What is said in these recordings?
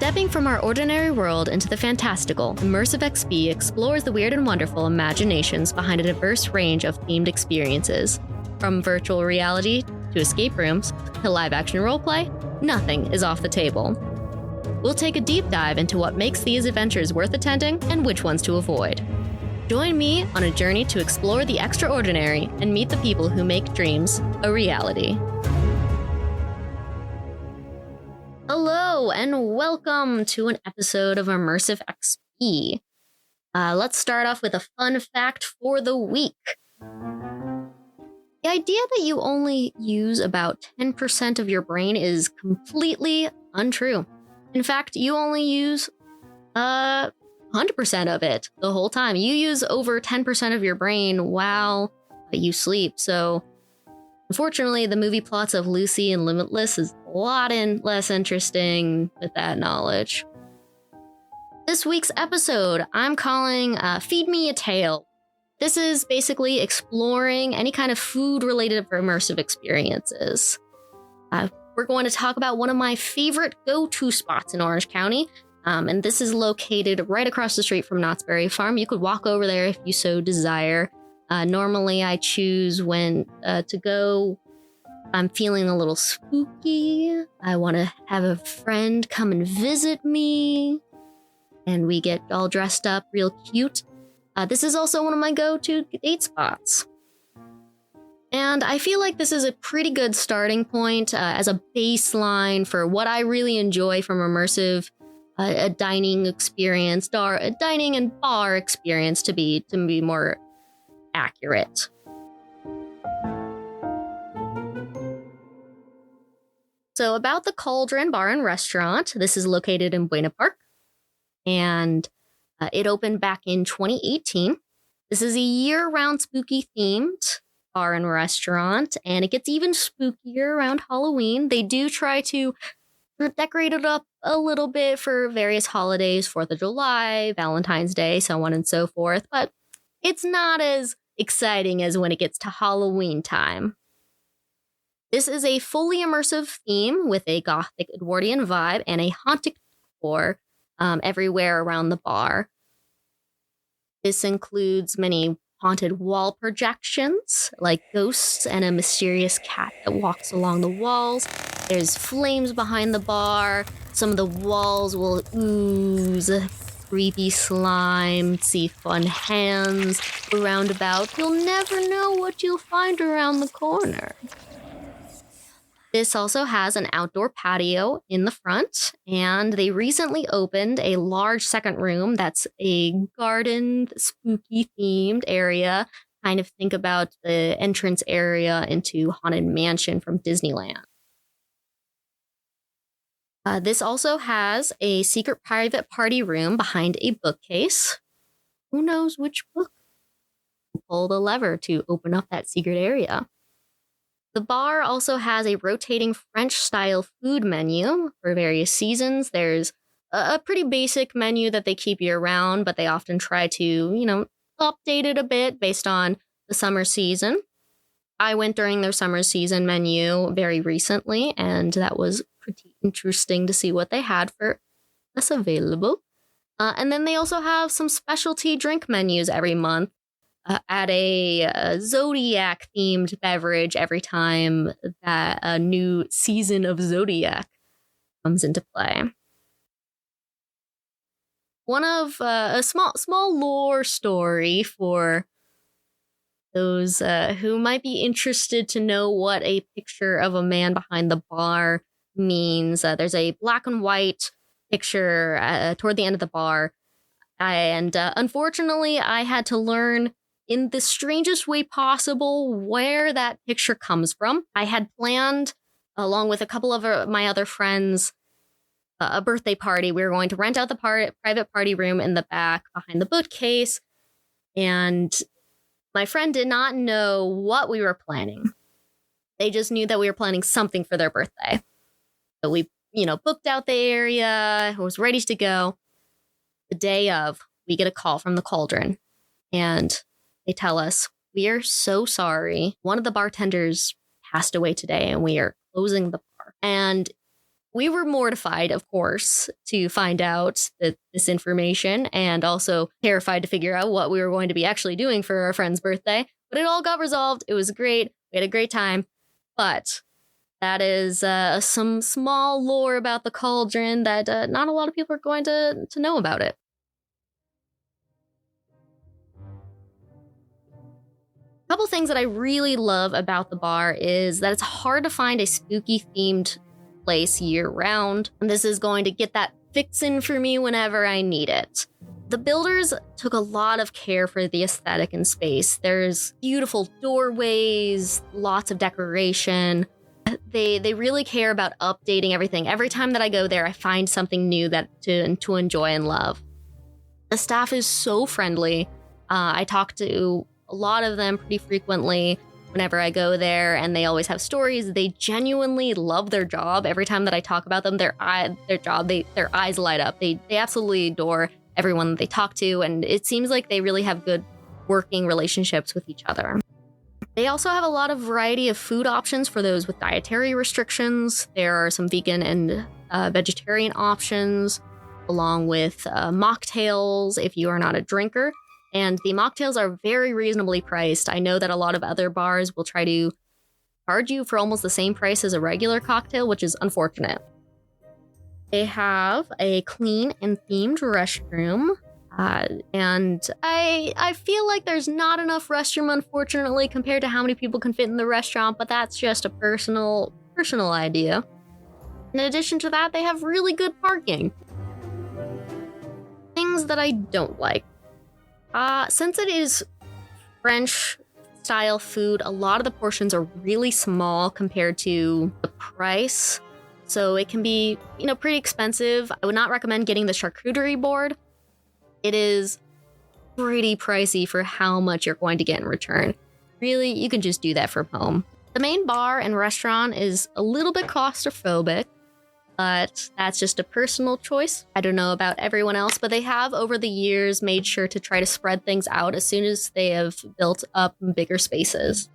Stepping from our ordinary world into the fantastical, Immersive XP explores the weird and wonderful imaginations behind a diverse range of themed experiences. From virtual reality to escape rooms to live-action roleplay, nothing is off the table. We'll take a deep dive into what makes these adventures worth attending and which ones to avoid. Join me on a journey to explore the extraordinary and meet the people who make dreams a reality. Hello and welcome to an episode of Immersive XP. Let's start off with a fun fact for the week. The idea that you only use about 10% of your brain is completely untrue. In fact, you only use 100% of it the whole time. You use over 10% of your brain while you sleep. So, unfortunately, the movie plots of Lucy and Limitless is a lot less interesting with that knowledge. This week's episode, I'm calling Feed Me a Tale. This is basically exploring any kind of food-related immersive experiences. We're going to talk about one of my favorite go-to spots in Orange County, and this is located right across the street from Knott's Berry Farm. You could walk over there if you so desire. Normally, I choose when to go. I'm feeling a little spooky. I want to have a friend come and visit me, and we get all dressed up real cute. This is also one of my go-to date spots. And I feel like this is a pretty good starting point as a baseline for what I really enjoy from immersive a dining experience, a dining and bar experience to be more accurate. So about the Cauldron Bar and Restaurant, this is located in Buena Park, and it opened back in 2018. This is a year-round spooky themed bar and restaurant, and it gets even spookier around Halloween. They do try to decorate it up a little bit for various holidays, 4th of July, Valentine's Day, so on and so forth, but it's not as exciting as when it gets to Halloween time. This is a fully immersive theme with a gothic Edwardian vibe and a haunted decor everywhere around the bar. This includes many haunted wall projections, like ghosts and a mysterious cat that walks along the walls. There's flames behind the bar. Some of the walls will ooze creepy slime, see fun hands around about. You'll never know what you'll find around the corner. This also has an outdoor patio in the front, and they recently opened a large second room that's a garden, spooky themed area. Kind of think about the entrance area into Haunted Mansion from Disneyland. This also has a secret private party room behind a bookcase. Who knows which book? Pull the lever to open up that secret area. The bar also has a rotating French-style food menu for various seasons. There's a pretty basic menu that they keep year-round, but they often try to, update it a bit based on the summer season. I went during their summer season menu very recently, and that was pretty interesting to see what they had for us available. And then they also have some specialty drink menus every month. At a Zodiac-themed beverage every time that a new season of Zodiac comes into play. One of a small lore story for those who might be interested to know what a picture of a man behind the bar means. There's a black and white picture toward the end of the bar, and unfortunately, I had to learn in the strangest way possible where that picture comes from. I had planned, along with a couple of my other friends, a birthday party. We were going to rent out the private party room in the back behind the bookcase, and my friend did not know what we were planning. They just knew that we were planning something for their birthday. So we, booked out the area, was ready to go. The day of, we get a call from the Cauldron, and they tell us, "We are so sorry. One of the bartenders passed away today, and we are closing the bar." And We were mortified, of course, to find out this information, and also terrified to figure out what we were going to be actually doing for our friend's birthday. But it all got resolved. It was great. We had a great time. But that is some small lore about the Cauldron that not a lot of people are going to know about it. A couple things that I really love about the bar is that it's hard to find a spooky themed place year round, and this is going to get that fixin' for me whenever I need it. The builders took a lot of care for the aesthetic in space. There's beautiful doorways, lots of decoration. They really care about updating everything. Every time that I go there, I find something new to enjoy and love. The staff is so friendly. I talk to a lot of them pretty frequently whenever I go there, and they always have stories. They genuinely love their job. Every time that I talk about them, their eyes light up. They absolutely adore everyone that they talk to, and it seems like they really have good working relationships with each other. They also have a lot of variety of food options for those with dietary restrictions. There are some vegan and vegetarian options, along with mocktails if you are not a drinker. And the mocktails are very reasonably priced. I know that a lot of other bars will try to charge you for almost the same price as a regular cocktail, which is unfortunate. They have a clean and themed restroom. And I feel like there's not enough restroom, unfortunately, compared to how many people can fit in the restaurant, but that's just a personal idea. In addition to that, they have really good parking. Things that I don't like. Since it is French style food, a lot of the portions are really small compared to the price. So it can be, pretty expensive. I would not recommend getting the charcuterie board. It is pretty pricey for how much you're going to get in return. Really, you can just do that from home. The main bar and restaurant is a little bit claustrophobic, but that's just a personal choice. I don't know about everyone else, but they have over the years made sure to try to spread things out as soon as they have built up bigger spaces.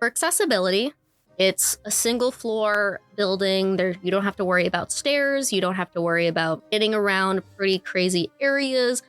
For accessibility, it's a single floor building. You don't have to worry about stairs. You don't have to worry about getting around pretty crazy areas.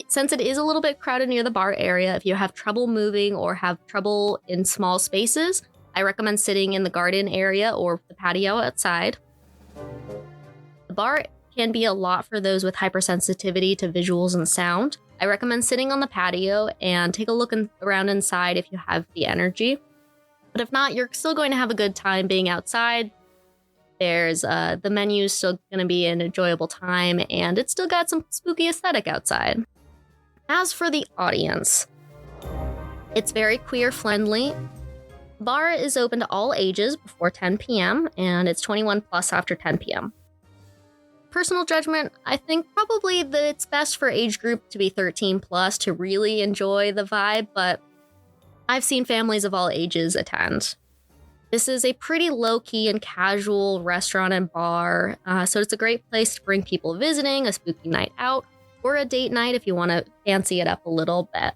Since it is a little bit crowded near the bar area, if you have trouble moving or have trouble in small spaces, I recommend sitting in the garden area or the patio outside. The bar can be a lot for those with hypersensitivity to visuals and sound. I recommend sitting on the patio and take a look around inside if you have the energy. But if not, you're still going to have a good time being outside. There's the menu is still going to be an enjoyable time, and it's still got some spooky aesthetic outside. As for the audience, it's very queer friendly. The bar is open to all ages before 10 p.m. and it's 21 plus after 10 p.m. Personal judgment, I think probably that it's best for age group to be 13 plus to really enjoy the vibe, but I've seen families of all ages attend. This is a pretty low-key and casual restaurant and bar, so it's a great place to bring people visiting, a spooky night out, or a date night if you want to fancy it up a little bit.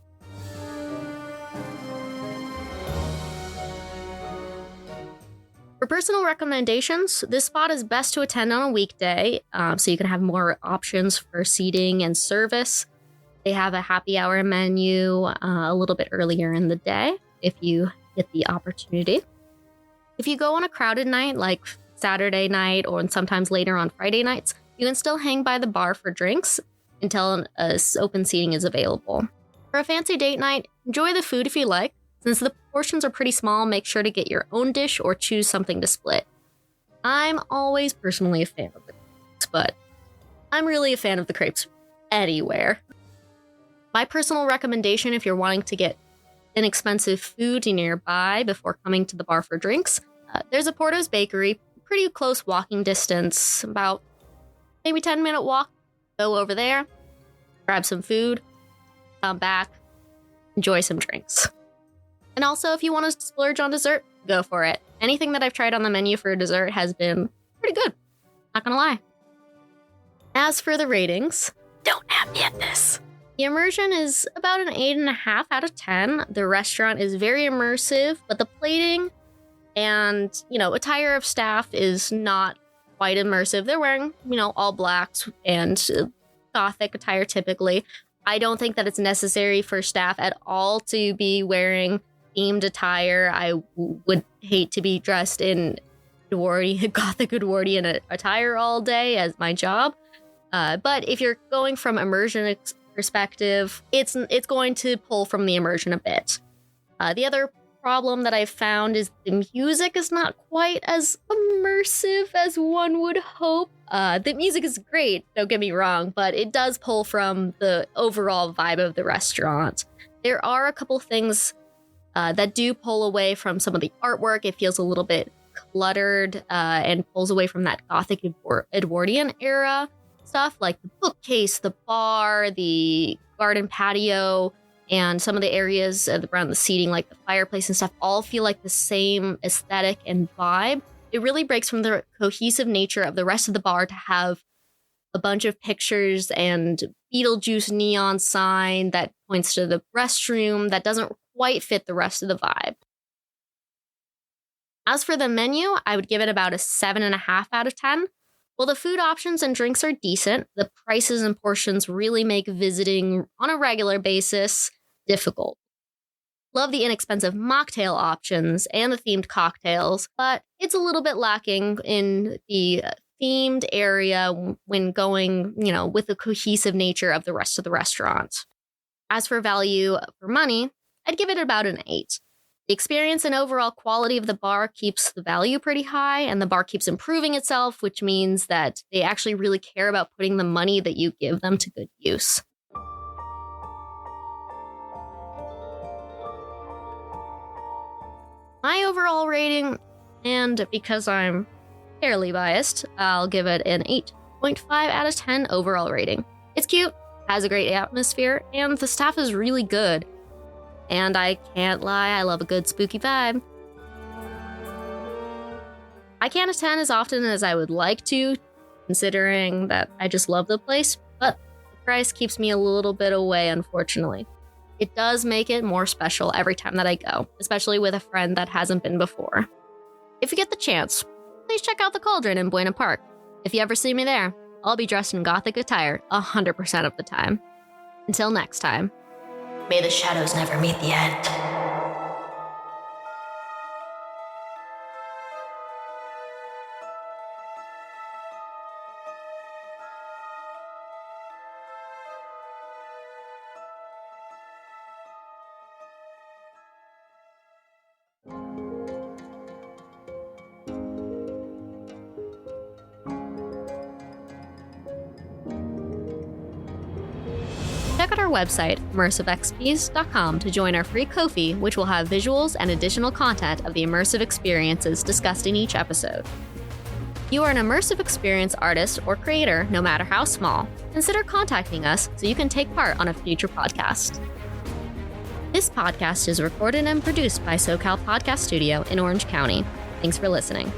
For personal recommendations, this spot is best to attend on a weekday, so you can have more options for seating and service. They have a happy hour menu a little bit earlier in the day if you get the opportunity. If you go on a crowded night like Saturday night or sometimes later on Friday nights, you can still hang by the bar for drinks until open seating is available. For a fancy date night, enjoy the food if you like. Since the portions are pretty small, make sure to get your own dish or choose something to split. I'm always personally a fan of the crepes, but I'm really a fan of the crepes anywhere. My personal recommendation, if you're wanting to get inexpensive food nearby before coming to the bar for drinks, there's a Porto's Bakery, pretty close walking distance, about maybe 10-minute walk. Go over there, grab some food, come back, enjoy some drinks. And also, if you want to splurge on dessert, go for it. Anything that I've tried on the menu for dessert has been pretty good. Not gonna lie. As for the ratings, don't at me at this. The immersion is about an 8.5 out of 10. The restaurant is very immersive, but the plating and, attire of staff is not quite immersive. They're wearing, all blacks and gothic attire typically. I don't think that it's necessary for staff at all to be wearing themed attire. I would hate to be dressed in gothic Edwardian attire all day as my job. But if you're going from immersion perspective, it's going to pull from the immersion a bit. The other problem that I've found is the music is not quite as immersive as one would hope. The music is great, don't get me wrong, but it does pull from the overall vibe of the restaurant. There are a couple things that do pull away from some of the artwork. It feels a little bit cluttered and pulls away from that gothic Edwardian era stuff, like the bookcase, the bar, the garden patio, and some of the areas around the seating, like the fireplace and stuff, all feel like the same aesthetic and vibe. It really breaks from the cohesive nature of the rest of the bar to have a bunch of pictures and Beetlejuice neon sign that points to the restroom that doesn't quite fit the rest of the vibe. As for the menu, I would give it about a 7.5 out of 10. While the food options and drinks are decent, the prices and portions really make visiting on a regular basis difficult. Love the inexpensive mocktail options and the themed cocktails, but it's a little bit lacking in the themed area when going, with the cohesive nature of the rest of the restaurant. As for value for money, I'd give it about an 8. The experience and overall quality of the bar keeps the value pretty high, and the bar keeps improving itself, which means that they actually really care about putting the money that you give them to good use. My overall rating, and because I'm fairly biased, I'll give it an 8.5 out of 10 overall rating. It's cute, has a great atmosphere, and the staff is really good. And I can't lie, I love a good spooky vibe. I can't attend as often as I would like to, considering that I just love the place, but the price keeps me a little bit away, unfortunately. It does make it more special every time that I go, especially with a friend that hasn't been before. If you get the chance, please check out the Cauldron in Buena Park. If you ever see me there, I'll be dressed in gothic attire 100% of the time. Until next time. May the shadows never meet the end. Check out our website, immersivexps.com, to join our free Ko-fi, which will have visuals and additional content of the immersive experiences discussed in each episode. If you are an immersive experience artist or creator, no matter how small, consider contacting us so you can take part on a future podcast. This podcast is recorded and produced by SoCal Podcast Studio in Orange County. Thanks for listening.